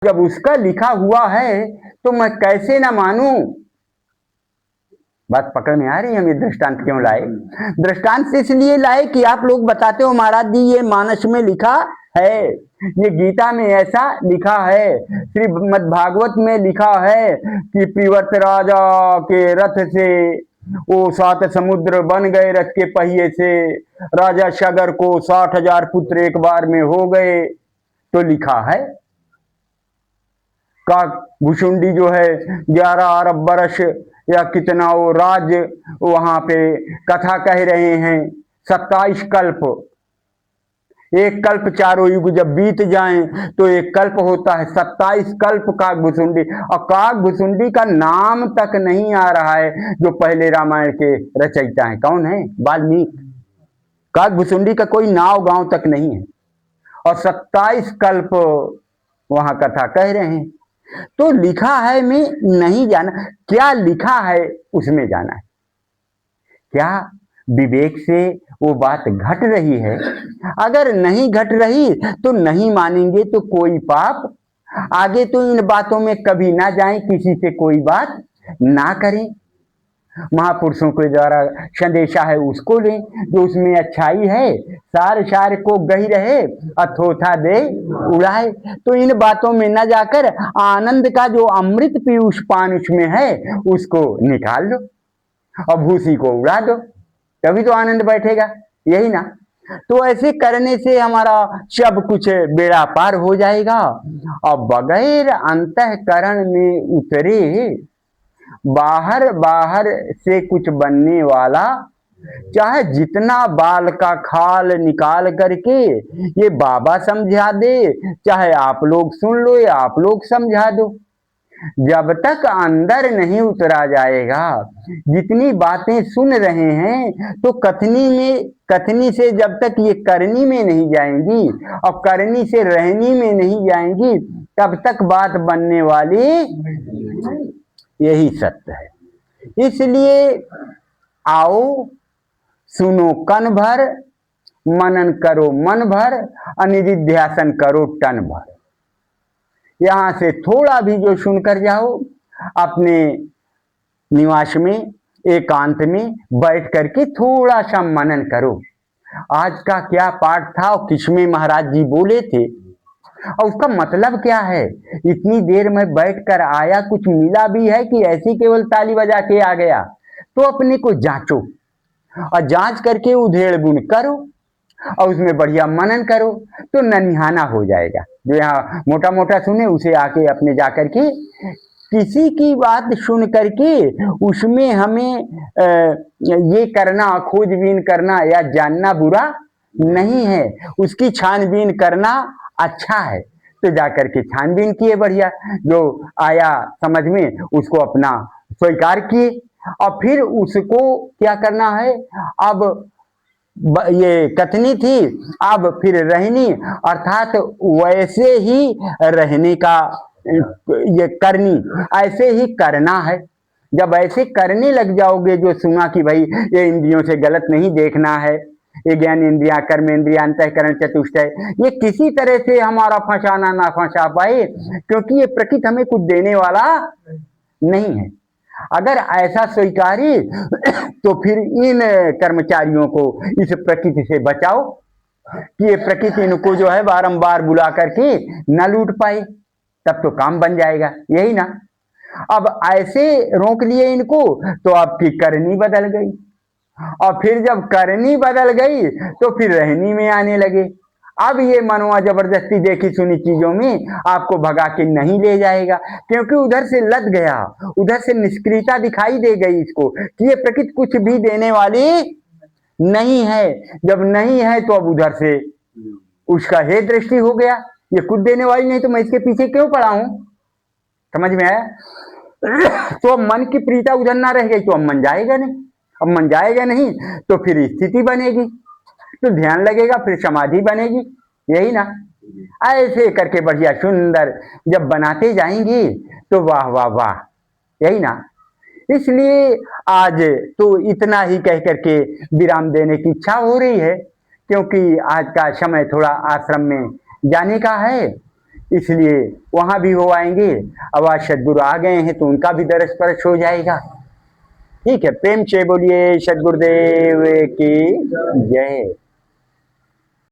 जब उसका लिखा हुआ है तो मैं कैसे ना मानूं। बात पकड़ में आ रही है? हम ये दृष्टांत क्यों लाए? दृष्टांत इसलिए लाए कि आप लोग बताते हो महाराज जी ये मानस में लिखा है, ये गीता में ऐसा लिखा है, श्रीमद् भागवत में लिखा है कि पीवत राजा के रथ से वो 7 समुद्र बन गए रथ के पहिए से, राजा सगर को 60,000 पुत्र एक बार में हो गए। तो लिखा है का भुशुंडी जो है 11 अरब बरस या कितना वो राज्य वहां पे कथा कह रहे हैं, 27 कल्प, एक कल्प 4 युग जब बीत जाएं तो एक कल्प होता है, 27 कल्प काक भुसुंडी। और काक भुसुंडी का नाम तक नहीं आ रहा है जो पहले रामायण के रचयिता हैं। कौन है? वाल्मीकि। काक भुसुंडी का कोई नाव गांव तक नहीं है और 27 कल्प वहां कथा कह रहे हैं। तो लिखा है में नहीं जाना, क्या लिखा है उसमें जाना है। क्या विवेक से वो बात घट रही है? अगर नहीं घट रही तो नहीं मानेंगे तो कोई पाप। आगे तो इन बातों में कभी ना जाएं, किसी से कोई बात ना करें। महापुरुषों के द्वारा संदेशा है उसको लें जो उसमें अच्छाई है, सार सार को गही रहे अथोथा दे उड़ाए। तो इन बातों में न जाकर आनंद का जो अमृत पीयूष पान उसमें है उसको निकाल लो और भूसी को उड़ा दो, तभी तो आनंद बैठेगा। यही ना? तो ऐसे करने से हमारा सब कुछ बेड़ा पार हो जाएगा। और बगैर अंतःकरण में उतरे बाहर बाहर से कुछ बनने वाला, चाहे जितना बाल का खाल निकाल करके ये बाबा समझा दे, चाहे आप लोग सुन लो या आप लोग समझा दो, जब तक अंदर नहीं उतरा जाएगा, जितनी बातें सुन रहे हैं तो कथनी से जब तक ये करनी में नहीं जाएंगी और करनी से रहनी में नहीं जाएंगी तब तक बात बनने वाली। यही सत्य है। इसलिए आओ सुनो कन भर, मनन करो मन भर, अनिधिध्यासन करो टन भर। यहां से थोड़ा भी जो सुनकर जाओ अपने निवास में एकांत में बैठ करके थोड़ा सा मनन करो। आज का क्या पाठ था और किसमें महाराज जी बोले थे और उसका मतलब क्या है? इतनी देर में बैठकर आया, कुछ मिला भी है कि ऐसी केवल ताली बजा के आ गया? तो अपने को जांचो और जांच करके उधेड़ बुन करो और उसमें बढ़िया मनन करो तो ननिहाना हो जाएगा। जो यहाँ मोटा मोटा सुने उसे आके अपने जाकर के किसी की बात सुन करके उसमें हमें ये करना, खोजबीन करना या जानना बुरा नहीं है, उसकी छानबीन करना अच्छा है। तो जाकर के छानबीन किए बढ़िया, जो आया समझ में उसको अपना स्वीकार किए और फिर उसको क्या करना है। अब ये कथनी थी, अब फिर रहनी, अर्थात वैसे ही रहने का ये करनी, ऐसे ही करना है। जब ऐसे करने लग जाओगे, जो सुना कि भाई ये इंद्रियों से गलत नहीं देखना है, ये ज्ञान इंद्रिया कर्म इंद्रिया अंतःकरण चतुष्टय, ये किसी तरह से हमारा फंसाना ना फंसा पाए, क्योंकि ये प्रकृति हमें कुछ देने वाला नहीं है। अगर ऐसा स्वीकारी तो फिर इन कर्मचारियों को इस प्रकृति से बचाओ कि ये प्रकृति इनको जो है बारंबार बुला करके न लूट पाए, तब तो काम बन जाएगा। यही ना? अब ऐसे रोक लिए इनको तो आपकी करनी बदल गई और फिर जब करनी बदल गई तो फिर रहनी में आने लगे। अब ये मनवा जबरदस्ती देखी सुनी चीजों में आपको भगा के नहीं ले जाएगा, क्योंकि उधर से लद गया, उधर से निष्क्रियता दिखाई दे गई इसको कि ये प्रकृति कुछ भी देने वाली नहीं है। जब नहीं है तो अब उधर से उसका हे दृष्टि हो गया, ये कुछ देने वाली नहीं तो मैं इसके पीछे क्यों पड़ा हूं। समझ में आया? तो अब मन की प्रीता उधर ना रह गई तो अब मन जाएगा नहीं, अब मन जाएगा नहीं तो फिर स्थिति बनेगी, तो ध्यान लगेगा, फिर समाधि बनेगी। यही ना? ऐसे करके बढ़िया सुंदर जब बनाते जाएंगे तो वाह वाह वाह। यही ना? इसलिए आज तो इतना ही कह करके विराम देने की इच्छा हो रही है, क्योंकि आज का समय थोड़ा आश्रम में जाने का है। इसलिए वहां भी हो आएंगे। अब आज सदगुरु आ गए हैं तो उनका भी दरस परस हो जाएगा। ठीक है, प्रेम से बोलिए सदगुरुदेव की जय।